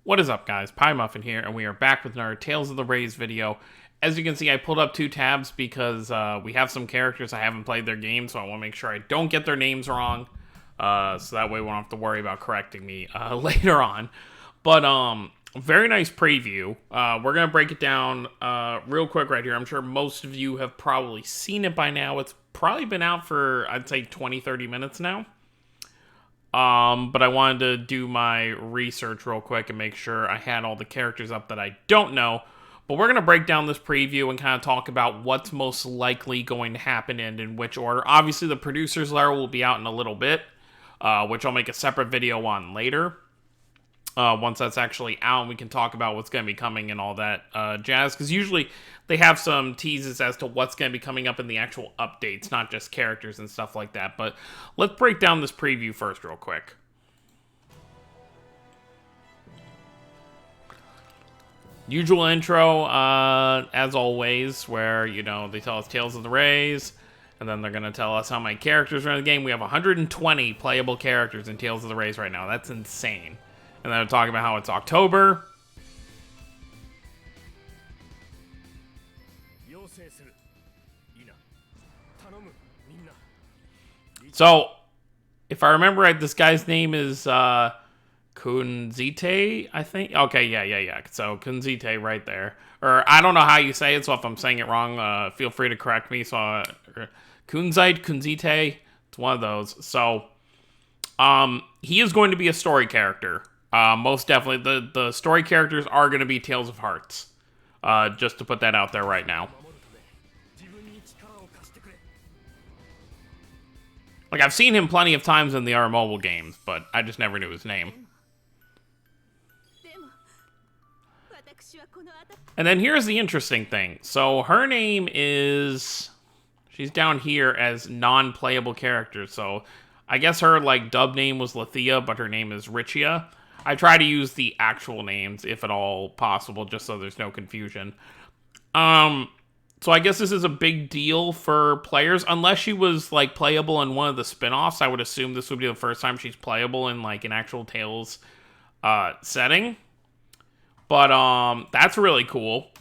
What is up, guys? Pie Muffin here, and we are back with another Tales of the Rays video. As you can see, I pulled up two tabs because we have some characters I haven't played their games, so I want to make sure I don't get their names wrong, so that way we won't have to worry about correcting me later on. But, very nice preview. We're going to break it down real quick right here. I'm sure most of you have probably seen it by now. It's probably been out for, I'd say, 20-30 minutes now. But I wanted to do my research real quick and make sure I had all the characters up that I don't know. But we're going to break down this preview and kind of talk about what's most likely going to happen and in which order. Obviously, the producer's letter will be out in a little bit, which I'll make a separate video on later. Once that's actually out, and we can talk about what's going to be coming and all that jazz. Because usually they have some teases as to what's going to be coming up in the actual updates, not just characters and stuff like that. But let's break down this preview first real quick. Usual intro, as always, where, you know, they tell us Tales of the Rays, and then they're going to tell us how many characters are in the game. We have 120 playable characters in Tales of the Rays right now. That's insane. And then they're talking about how it's October. So, if I remember right, this guy's name is Kunzite, I think. Okay, yeah. So, Kunzite right there. Or, I don't know how you say it, so if I'm saying it wrong, feel free to correct me. So, Kunzite, it's one of those. So, he is going to be a story character. Most definitely. The story characters are going to be Tales of Hearts. Just to put that out there right now. Like, I've seen him plenty of times in the R mobile games, but I just never knew his name. And then here's the interesting thing. So, her name is... She's down here as non-playable character, so... I guess her, like, dub name was Lethea, but her name is Richia. I try to use the actual names, if at all possible, just so there's no confusion. So I guess this is a big deal for players. Unless she was, like, playable in one of the spin-offs, I would assume this would be the first time she's playable in, like, an actual Tales setting. But, that's really cool.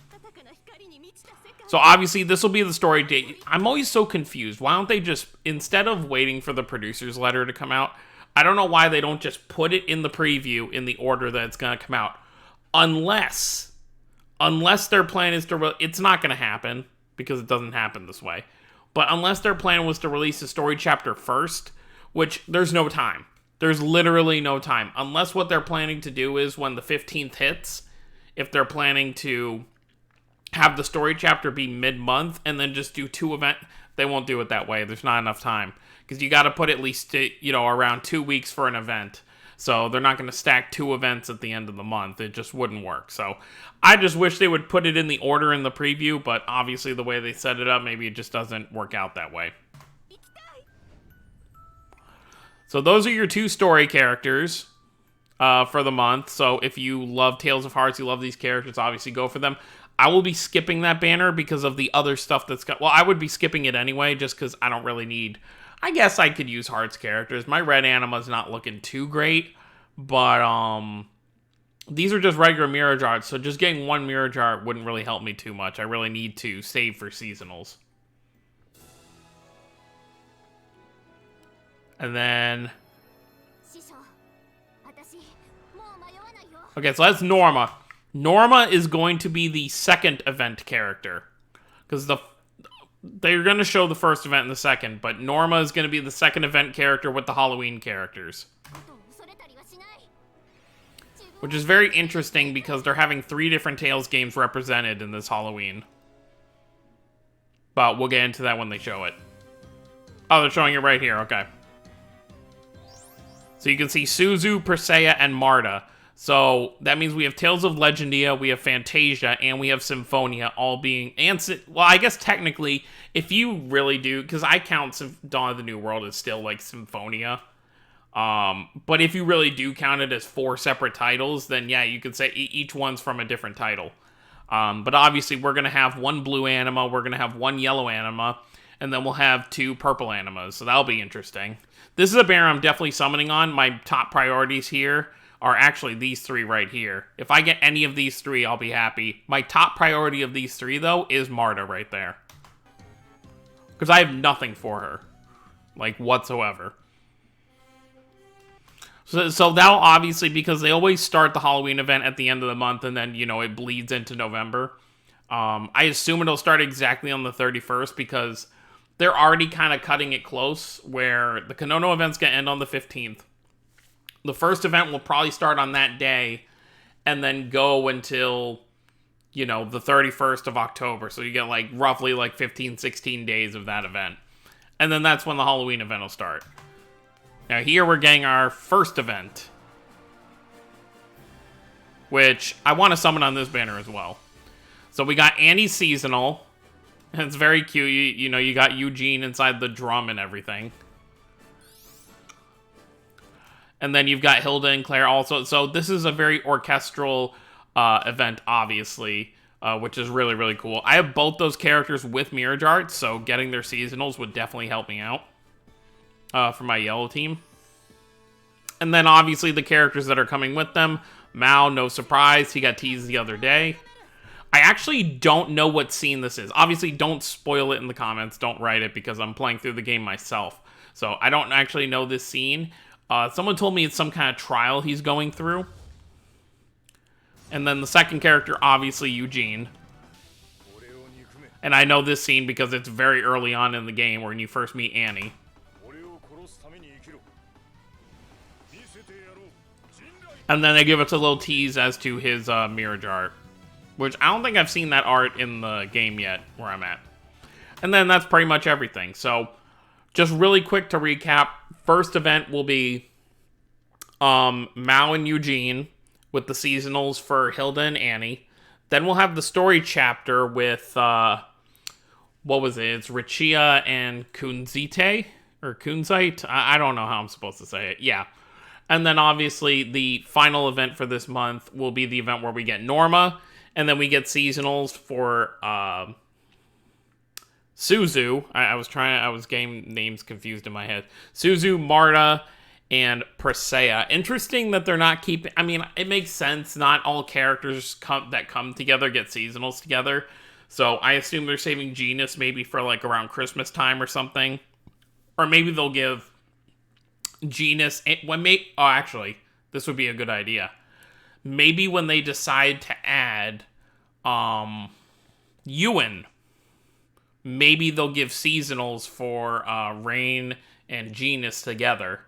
So obviously, this will be the story date. I'm always so confused. Why don't they just, instead of waiting for the producer's letter to come out, I don't know why they don't just put it in the preview in the order that it's going to come out. Unless their plan is to, it's not going to happen, because it doesn't happen this way. But unless their plan was to release the story chapter first, which there's no time. There's literally no time. Unless what they're planning to do is when the 15th hits, if they're planning to have the story chapter be mid-month and then just do two events, they won't do it that way. There's not enough time. Because you got to put at least, you know, around 2 weeks for an event. So they're not going to stack two events at the end of the month. It just wouldn't work. So I just wish they would put it in the order in the preview, but obviously the way they set it up, maybe it just doesn't work out that way. So those are your two story characters for the month. So if you love Tales of Hearts, you love these characters, obviously go for them. I will be skipping that banner because of the other stuff that's got... Well, I would be skipping it anyway just because I don't really need... I guess I could use Hearts characters. My red Anima's not looking too great, but these are just regular Mirror Jars, so just getting one Mirror Jar wouldn't really help me too much. I really need to save for seasonals. And then... Okay, so that's Norma. Norma is going to be the second event character. Because they're going to show the first event in the second, but Norma is going to be the second event character with the Halloween characters. Which is very interesting because they're having 3 different Tales games represented in this Halloween. But we'll get into that when they show it. Oh, they're showing it right here, okay. So you can see Suzu, Persea, and Marta. So that means we have Tales of Legendia, we have Fantasia, and we have Symphonia all being... well, I guess technically, if you really do... Because I count Dawn of the New World as still, like, Symphonia. But if you really do count it as 4 separate titles, then yeah, you could say each one's from a different title. But obviously, we're going to have 1 blue anima, we're going to have 1 yellow anima, and then we'll have 2 purple animas. So that'll be interesting. This is a banner I'm definitely summoning on. My top priorities here are actually these three right here. If I get any of these three, I'll be happy. My top priority of these three, though, is Marta right there. Because I have nothing for her. Like, whatsoever. So that'll obviously, because they always start the Halloween event at the end of the month, and then, it bleeds into November. I assume it'll start exactly on the 31st, because they're already kind of cutting it close, where the Konono event's going to end on the 15th. The first event will probably start on that day, and then go until, the 31st of October. So you get, roughly 15, 16 days of that event. And then that's when the Halloween event will start. Now here we're getting our first event, which I want to summon on this banner as well. So we got Annie's seasonal, and it's very cute. You got Eugene inside the drum and everything. And then you've got Hilda and Claire also. So this is a very orchestral event, obviously, which is really, really cool. I have both those characters with Mirage Arts, so getting their seasonals would definitely help me out for my yellow team. And then, obviously, the characters that are coming with them. Mao, no surprise. He got teased the other day. I actually don't know what scene this is. Obviously, don't spoil it in the comments. Don't write it, because I'm playing through the game myself. So, I don't actually know this scene. Someone told me it's some kind of trial he's going through. And then the second character, obviously, Eugene. And I know this scene because it's very early on in the game when you first meet Annie. And then they give us a little tease as to his Mirage art, which I don't think I've seen that art in the game yet where I'm at. And then that's pretty much everything. So, just really quick to recap, first event will be Mao and Eugene with the seasonals for Hilda and Annie. Then we'll have the story chapter with, what was it? It's Richia and Kunzite? Or Kunzite? I don't know how I'm supposed to say it. Yeah. And then, obviously, the final event for this month will be the event where we get Norma. And then we get seasonals for Suzu. I was getting names confused in my head. Suzu, Marta, and Persea. Interesting that they're not keeping... I mean, it makes sense. Not all characters that come together get seasonals together. So I assume they're saving Genus maybe for around Christmas time or something. Or maybe they'll give Genus... actually, this would be a good idea. Maybe when they decide to add Ewan, maybe they'll give seasonals for Rain and Genus together.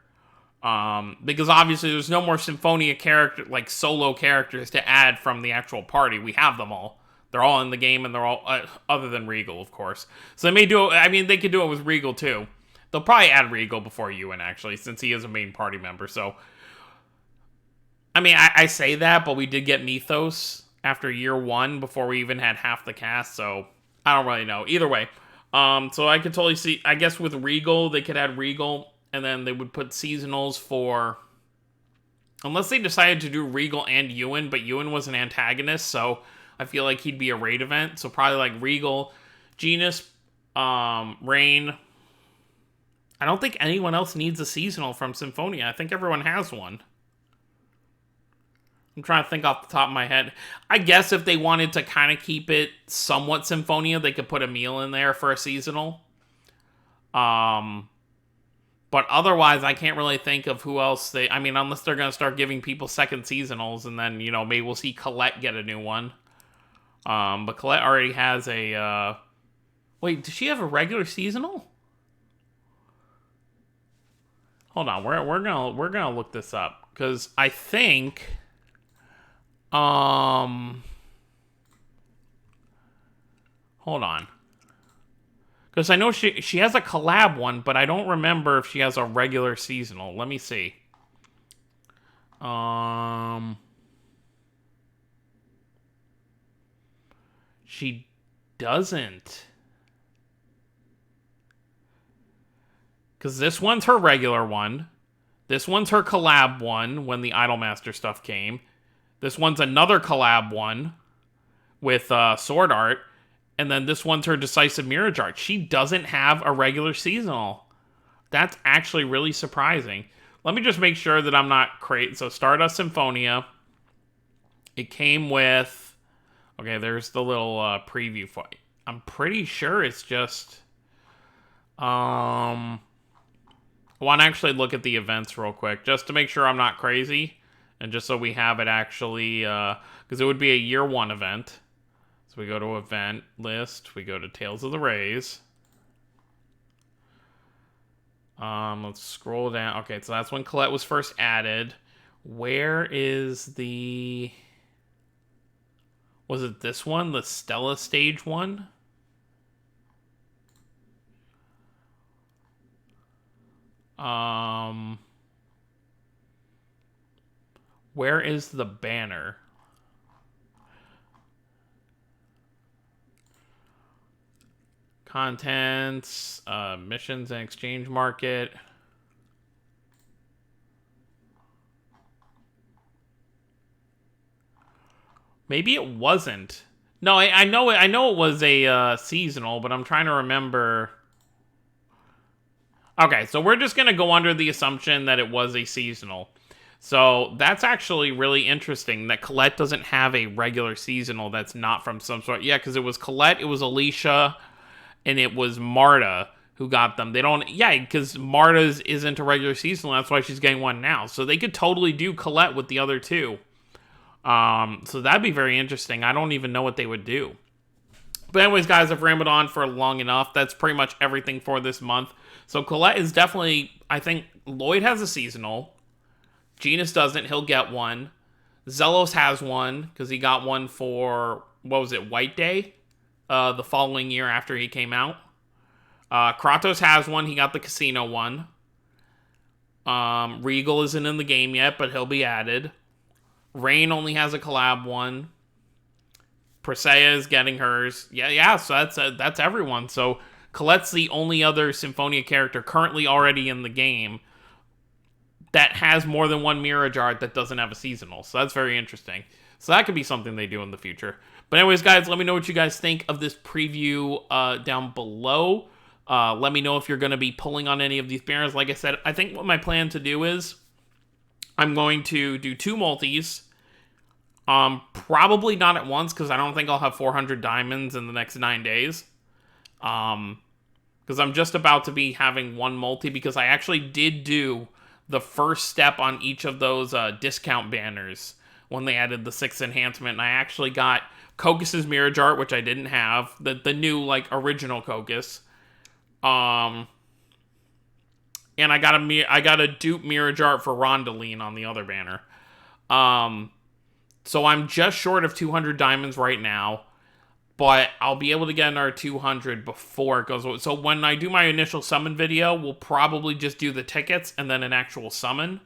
Because obviously there's no more Symphonia character, solo characters to add from the actual party. We have them all. They're all in the game, and they're all, other than Regal, of course. So they may do it, they could do it with Regal too. They'll probably add Regal before Ewan, actually, since he is a main party member, so... I say that, but we did get Mythos after year one before we even had half the cast, so I don't really know. Either way, so I could totally see, I guess with Regal, they could add Regal, and then they would put seasonals for, unless they decided to do Regal and Ewan, but Ewan was an antagonist, so I feel like he'd be a raid event, so probably Regal, Genus, Rain. I don't think anyone else needs a seasonal from Symphonia. I think everyone has one. I'm trying to think off the top of my head. I guess if they wanted to kind of keep it somewhat Symphonia, they could put a meal in there for a seasonal. But otherwise, I can't really think of who else they... unless they're going to start giving people second seasonals, and then, maybe we'll see Colette get a new one. But Colette already has a... Wait, does she have a regular seasonal? Hold on, we're gonna look this up, because I think... Hold on. Because I know she has a collab one, but I don't remember if she has a regular seasonal. Let me see. She doesn't. Because this one's her regular one. This one's her collab one when the Idolmaster stuff came. This one's another collab one with Sword Art. And then this one's her Decisive Mirage Art. She doesn't have a regular seasonal. That's actually really surprising. let me just make sure that I'm not crazy. So Stardust Symphonia. It came with... Okay, there's the little preview fight. I'm pretty sure it's just... I want to actually look at the events real quick, just to make sure I'm not crazy. And just so we have it actually... Because it would be a year 1 event. So we go to event list. We go to Tales of the Rays. Let's scroll down. Okay, so that's when Colette was first added. Where is the... Was it this one? The Stella stage one? Where is the banner? Contents, missions and exchange market. Maybe it wasn't. No, I know it was a seasonal, but I'm trying to remember. Okay, so we're just gonna go under the assumption that it was a seasonal. So that's actually really interesting that Colette doesn't have a regular seasonal that's not from some sort. Yeah, because it was Colette, it was Alicia, and it was Marta who got them. They don't... Yeah, because Marta's isn't a regular seasonal. That's why she's getting one now. So they could totally do Colette with the other two. So that'd be very interesting. I don't even know what they would do. But anyways, guys, I've rambled on for long enough. That's pretty much everything for this month. So Colette is definitely... I think Lloyd has a seasonal. Genus doesn't. He'll get one. Zelos has one, because he got one for... What was it? White Day? The following year after he came out. Kratos has one. He got the casino one. Regal isn't in the game yet, but he'll be added. Rain only has a collab one. Presea is getting hers. Yeah, so that's everyone. So Colette's the only other Symphonia character currently already in the game that has more than one Mirage art that doesn't have a seasonal. So that's very interesting. So that could be something they do in the future. But anyways, guys, let me know what you guys think of this preview down below. Let me know if you're going to be pulling on any of these banners. Like I said, I think what my plan to do is I'm going to do 2 multis. Probably not at once, because I don't think I'll have 400 diamonds in the next 9 days. Because I'm just about to be having 1 multi, because I actually did do the first step on each of those discount banners when they added the 6th enhancement, and I actually got Kokis's Mirage art, which I didn't have, the new, like, original Kokis. And I got a dupe Mirage art for Rondaline on the other banner. So I'm just short of 200 diamonds right now, but I'll be able to get another 200 before it goes. So when I do my initial summon video, we'll probably just do the tickets and then an actual summon.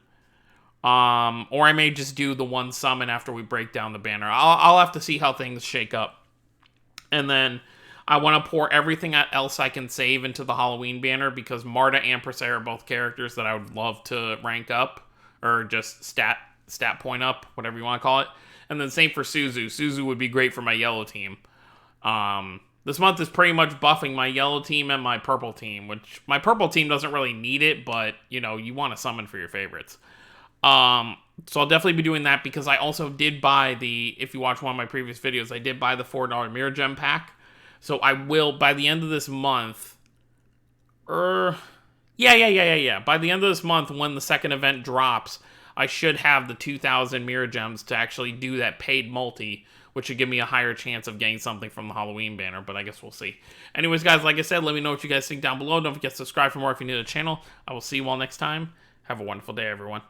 Or I may just do the 1 summon after we break down the banner. I'll have to see how things shake up. And then I want to pour everything else I can save into the Halloween banner, because Marta and Presea are both characters that I would love to rank up, or just stat point up, whatever you want to call it. And then same for Suzu. Suzu would be great for my yellow team. This month is pretty much buffing my yellow team and my purple team, which my purple team doesn't really need it, but, you know, you want to summon for your favorites. So I'll definitely be doing that, because I also did buy if you watch one of my previous videos, I did buy the $4 Mirror Gem pack. So I will, by the end of this month, By the end of this month, when the second event drops, I should have the 2,000 Mirror Gems to actually do that paid multi, which should give me a higher chance of getting something from the Halloween banner, but I guess we'll see. Anyways, guys, like I said, let me know what you guys think down below. Don't forget to subscribe for more if you're new to the channel. I will see you all next time. Have a wonderful day, everyone.